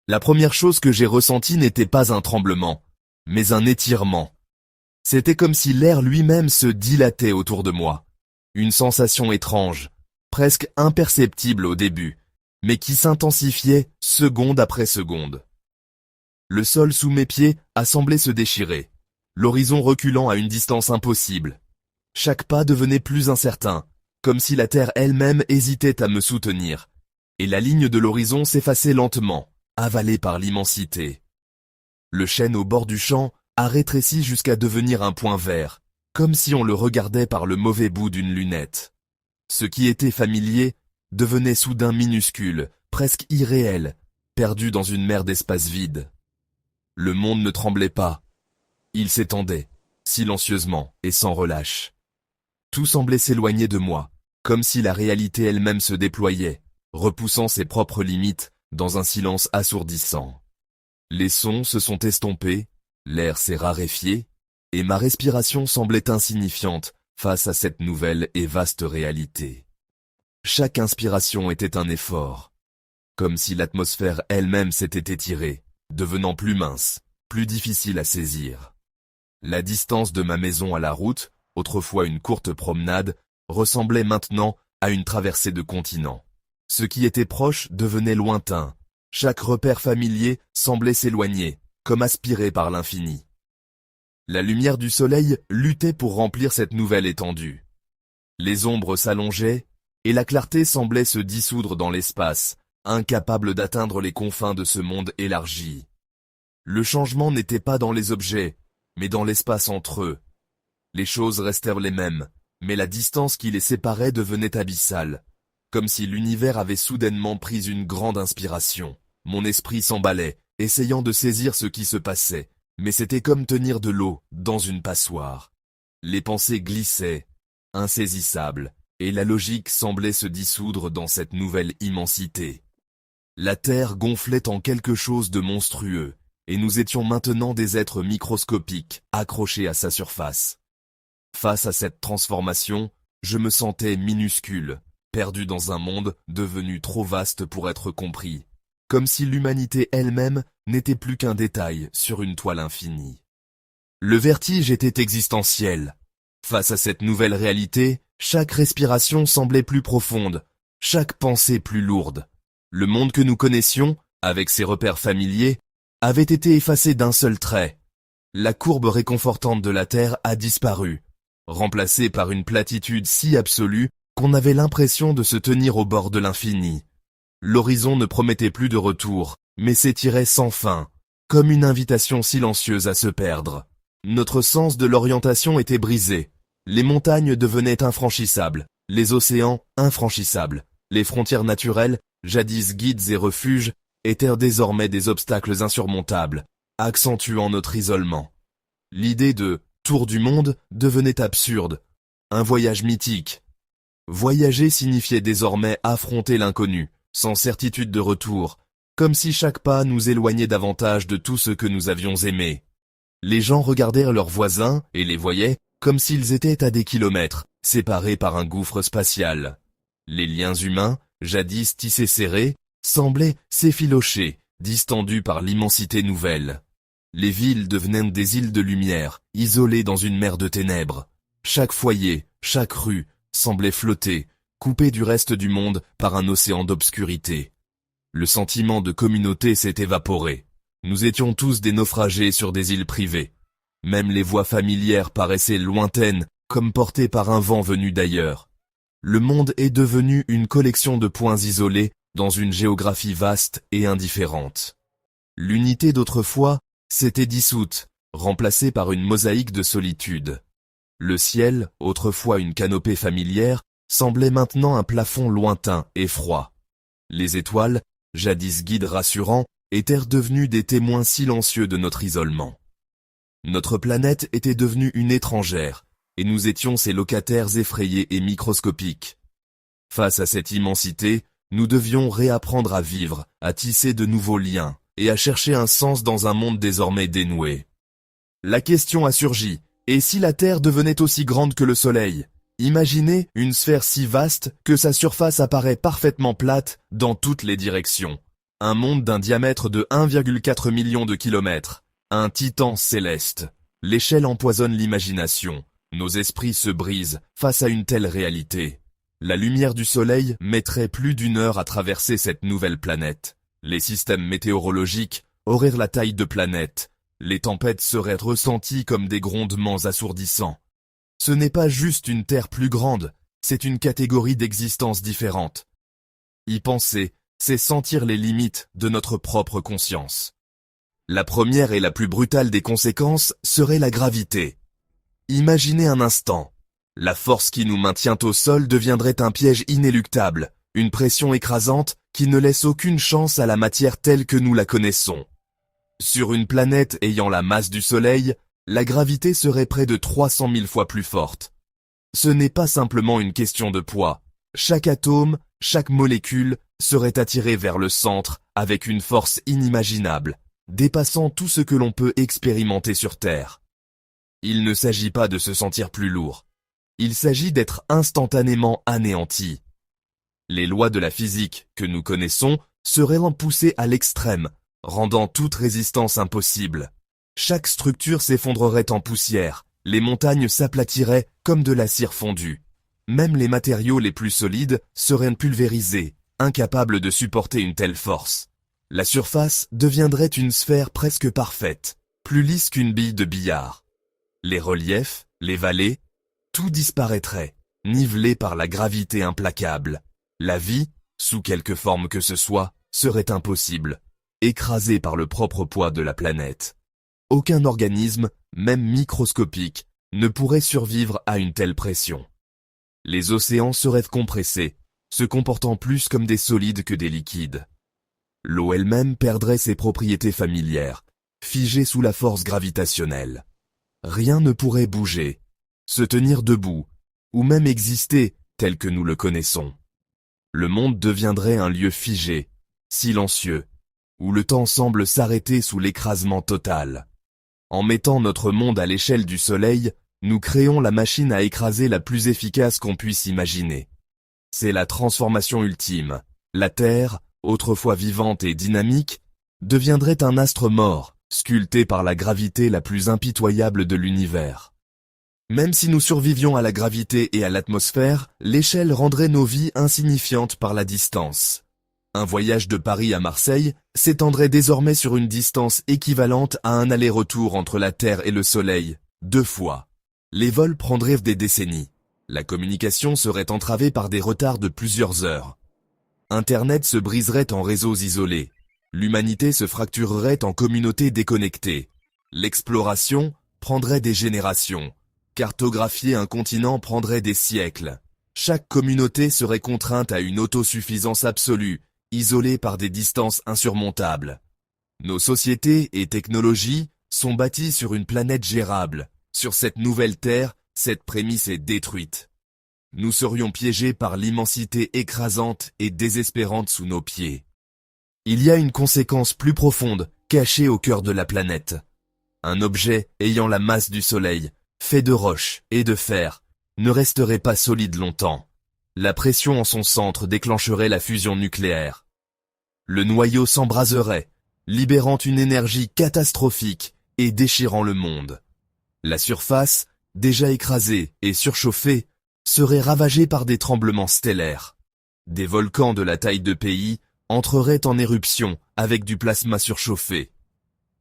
La première chose que j'ai ressentie n'était pas un tremblement, mais un étirement. C'était comme si l'air lui-même se dilatait autour de moi. Une sensation étrange, presque imperceptible au début, mais qui s'intensifiait seconde après seconde. Le sol sous mes pieds a semblé se déchirer, l'horizon reculant à une distance impossible. Chaque pas devenait plus incertain, comme si la terre elle-même hésitait à me soutenir, et la ligne de l'horizon s'effaçait lentement, avalée par l'immensité. Le chêne au bord du champ a rétréci jusqu'à devenir un point vert, comme si on le regardait par le mauvais bout d'une lunette. Ce qui était familier devenait soudain minuscule, presque irréel, perdu dans une mer d'espace vide. Le monde ne tremblait pas. Il s'étendait, silencieusement et sans relâche. Tout semblait s'éloigner de moi, comme si la réalité elle-même se déployait, repoussant ses propres limites dans un silence assourdissant. Les sons se sont estompés, l'air s'est raréfié, et ma respiration semblait insignifiante face à cette nouvelle et vaste réalité. Chaque inspiration était un effort, comme si l'atmosphère elle-même s'était étirée, devenant plus mince, plus difficile à saisir. La distance de ma maison à la route, autrefois une courte promenade, ressemblait maintenant à une traversée de continents. Ce qui était proche devenait lointain. Chaque repère familier semblait s'éloigner, comme aspiré par l'infini. La lumière du soleil luttait pour remplir cette nouvelle étendue. Les ombres s'allongeaient, et la clarté semblait se dissoudre dans l'espace, incapable d'atteindre les confins de ce monde élargi. Le changement n'était pas dans les objets, mais dans l'espace entre eux. Les choses restèrent les mêmes, mais la distance qui les séparait devenait abyssale, comme si l'univers avait soudainement pris une grande inspiration. Mon esprit s'emballait, essayant de saisir ce qui se passait, mais c'était comme tenir de l'eau dans une passoire. Les pensées glissaient, insaisissables, et la logique semblait se dissoudre dans cette nouvelle immensité. La Terre gonflait en quelque chose de monstrueux, et nous étions maintenant des êtres microscopiques, accrochés à sa surface. Face à cette transformation, je me sentais minuscule, perdu dans un monde devenu trop vaste pour être compris, comme si l'humanité elle-même n'était plus qu'un détail sur une toile infinie. Le vertige était existentiel. Face à cette nouvelle réalité, chaque respiration semblait plus profonde, chaque pensée plus lourde. Le monde que nous connaissions, avec ses repères familiers, avait été effacé d'un seul trait. La courbe réconfortante de la Terre a disparu, remplacée par une platitude si absolue qu'on avait l'impression de se tenir au bord de l'infini. L'horizon ne promettait plus de retour, mais s'étirait sans fin, comme une invitation silencieuse à se perdre. Notre sens de l'orientation était brisé. Les montagnes devenaient infranchissables, les océans infranchissables, les frontières naturelles, jadis guides et refuges, étaient désormais des obstacles insurmontables, accentuant notre isolement. L'idée de « tour du monde » devenait absurde, un voyage mythique. Voyager signifiait désormais affronter l'inconnu, sans certitude de retour, comme si chaque pas nous éloignait davantage de tout ce que nous avions aimé. Les gens regardèrent leurs voisins et les voyaient comme s'ils étaient à des kilomètres, séparés par un gouffre spatial. Les liens humains, jadis tissés serrés, semblaient s'effilocher, distendus par l'immensité nouvelle. Les villes devenaient des îles de lumière, isolées dans une mer de ténèbres. Chaque foyer, chaque rue, semblait flotter, coupé du reste du monde par un océan d'obscurité. Le sentiment de communauté s'est évaporé. Nous étions tous des naufragés sur des îles privées. Même les voix familières paraissaient lointaines, comme portées par un vent venu d'ailleurs. Le monde est devenu une collection de points isolés dans une géographie vaste et indifférente. L'unité d'autrefois s'était dissoute, remplacée par une mosaïque de solitude. Le ciel, autrefois une canopée familière, semblait maintenant un plafond lointain et froid. Les étoiles, jadis guides rassurants, étaient devenus des témoins silencieux de notre isolement. Notre planète était devenue une étrangère, et nous étions ses locataires effrayés et microscopiques. Face à cette immensité, nous devions réapprendre à vivre, à tisser de nouveaux liens, et à chercher un sens dans un monde désormais dénoué. La question a surgi, et si la Terre devenait aussi grande que le Soleil ? Imaginez une sphère si vaste que sa surface apparaît parfaitement plate dans toutes les directions. Un monde d'un diamètre de 1,4 million de kilomètres. Un titan céleste. L'échelle empoisonne l'imagination. Nos esprits se brisent face à une telle réalité. La lumière du soleil mettrait plus d'une heure à traverser cette nouvelle planète. Les systèmes météorologiques auraient la taille de planètes. Les tempêtes seraient ressenties comme des grondements assourdissants. Ce n'est pas juste une Terre plus grande, c'est une catégorie d'existence différente. Y penser, c'est sentir les limites de notre propre conscience. La première et la plus brutale des conséquences serait la gravité. Imaginez un instant. La force qui nous maintient au sol deviendrait un piège inéluctable, une pression écrasante qui ne laisse aucune chance à la matière telle que nous la connaissons. Sur une planète ayant la masse du Soleil, la gravité serait près de 300 000 fois plus forte. Ce n'est pas simplement une question de poids. Chaque atome, chaque molécule serait attiré vers le centre avec une force inimaginable, dépassant tout ce que l'on peut expérimenter sur Terre. Il ne s'agit pas de se sentir plus lourd. Il s'agit d'être instantanément anéanti. Les lois de la physique que nous connaissons seraient poussées à l'extrême, rendant toute résistance impossible. Chaque structure s'effondrerait en poussière, les montagnes s'aplatiraient comme de la cire fondue. Même les matériaux les plus solides seraient pulvérisés, incapables de supporter une telle force. La surface deviendrait une sphère presque parfaite, plus lisse qu'une bille de billard. Les reliefs, les vallées, tout disparaîtrait, nivelé par la gravité implacable. La vie, sous quelque forme que ce soit, serait impossible, écrasée par le propre poids de la planète. Aucun organisme, même microscopique, ne pourrait survivre à une telle pression. Les océans seraient compressés, se comportant plus comme des solides que des liquides. L'eau elle-même perdrait ses propriétés familières, figée sous la force gravitationnelle. Rien ne pourrait bouger, se tenir debout, ou même exister tel que nous le connaissons. Le monde deviendrait un lieu figé, silencieux, où le temps semble s'arrêter sous l'écrasement total. En mettant notre monde à l'échelle du Soleil, nous créons la machine à écraser la plus efficace qu'on puisse imaginer. C'est la transformation ultime. La Terre, autrefois vivante et dynamique, deviendrait un astre mort, sculpté par la gravité la plus impitoyable de l'univers. Même si nous survivions à la gravité et à l'atmosphère, l'échelle rendrait nos vies insignifiantes par la distance. Un voyage de Paris à Marseille s'étendrait désormais sur une distance équivalente à un aller-retour entre la Terre et le Soleil, 2 fois. Les vols prendraient des décennies. La communication serait entravée par des retards de plusieurs heures. Internet se briserait en réseaux isolés. L'humanité se fracturerait en communautés déconnectées. L'exploration prendrait des générations. Cartographier un continent prendrait des siècles. Chaque communauté serait contrainte à une autosuffisance absolue, isolée par des distances insurmontables. Nos sociétés et technologies sont bâties sur une planète gérable. Sur cette nouvelle Terre, cette prémisse est détruite. Nous serions piégés par l'immensité écrasante et désespérante sous nos pieds. Il y a une conséquence plus profonde, cachée au cœur de la planète. Un objet ayant la masse du Soleil, fait de roches et de fer, ne resterait pas solide longtemps. La pression en son centre déclencherait la fusion nucléaire. Le noyau s'embraserait, libérant une énergie catastrophique et déchirant le monde. La surface, déjà écrasée et surchauffée, serait ravagée par des tremblements stellaires. Des volcans de la taille de pays entreraient en éruption avec du plasma surchauffé.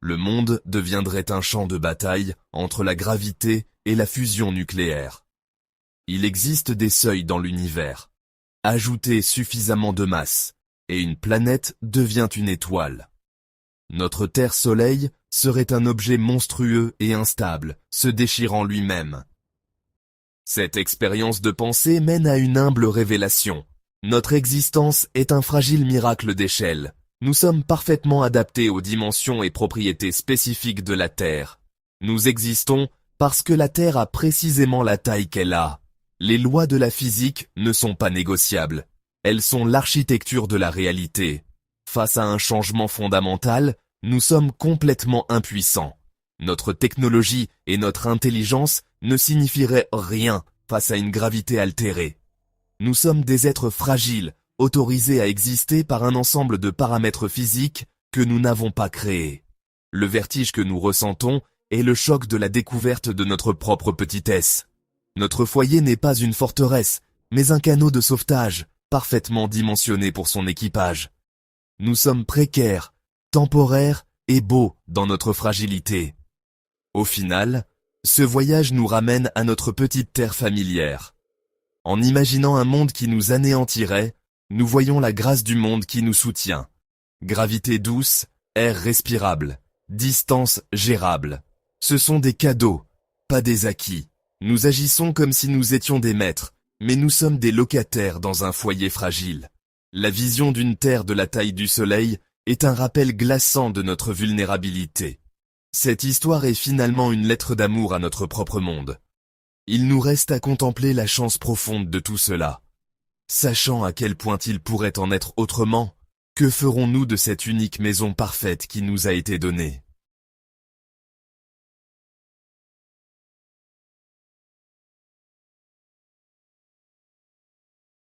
Le monde deviendrait un champ de bataille entre la gravité et la fusion nucléaire. Il existe des seuils dans l'univers. Ajoutez suffisamment de masse, et une planète devient une étoile. Notre Terre-Soleil serait un objet monstrueux et instable, se déchirant lui-même. Cette expérience de pensée mène à une humble révélation. Notre existence est un fragile miracle d'échelle. Nous sommes parfaitement adaptés aux dimensions et propriétés spécifiques de la Terre. Nous existons parce que la Terre a précisément la taille qu'elle a. Les lois de la physique ne sont pas négociables. Elles sont l'architecture de la réalité. Face à un changement fondamental, nous sommes complètement impuissants. Notre technologie et notre intelligence ne signifieraient rien face à une gravité altérée. Nous sommes des êtres fragiles, autorisés à exister par un ensemble de paramètres physiques que nous n'avons pas créés. Le vertige que nous ressentons est le choc de la découverte de notre propre petitesse. Notre foyer n'est pas une forteresse, mais un canot de sauvetage, parfaitement dimensionné pour son équipage. Nous sommes précaires, temporaires et beaux dans notre fragilité. Au final, ce voyage nous ramène à notre petite terre familière. En imaginant un monde qui nous anéantirait, nous voyons la grâce du monde qui nous soutient. Gravité douce, air respirable, distance gérable. Ce sont des cadeaux, pas des acquis. Nous agissons comme si nous étions des maîtres, mais nous sommes des locataires dans un foyer fragile. La vision d'une terre de la taille du soleil est un rappel glaçant de notre vulnérabilité. Cette histoire est finalement une lettre d'amour à notre propre monde. Il nous reste à contempler la chance profonde de tout cela. Sachant à quel point il pourrait en être autrement, que ferons-nous de cette unique maison parfaite qui nous a été donnée ?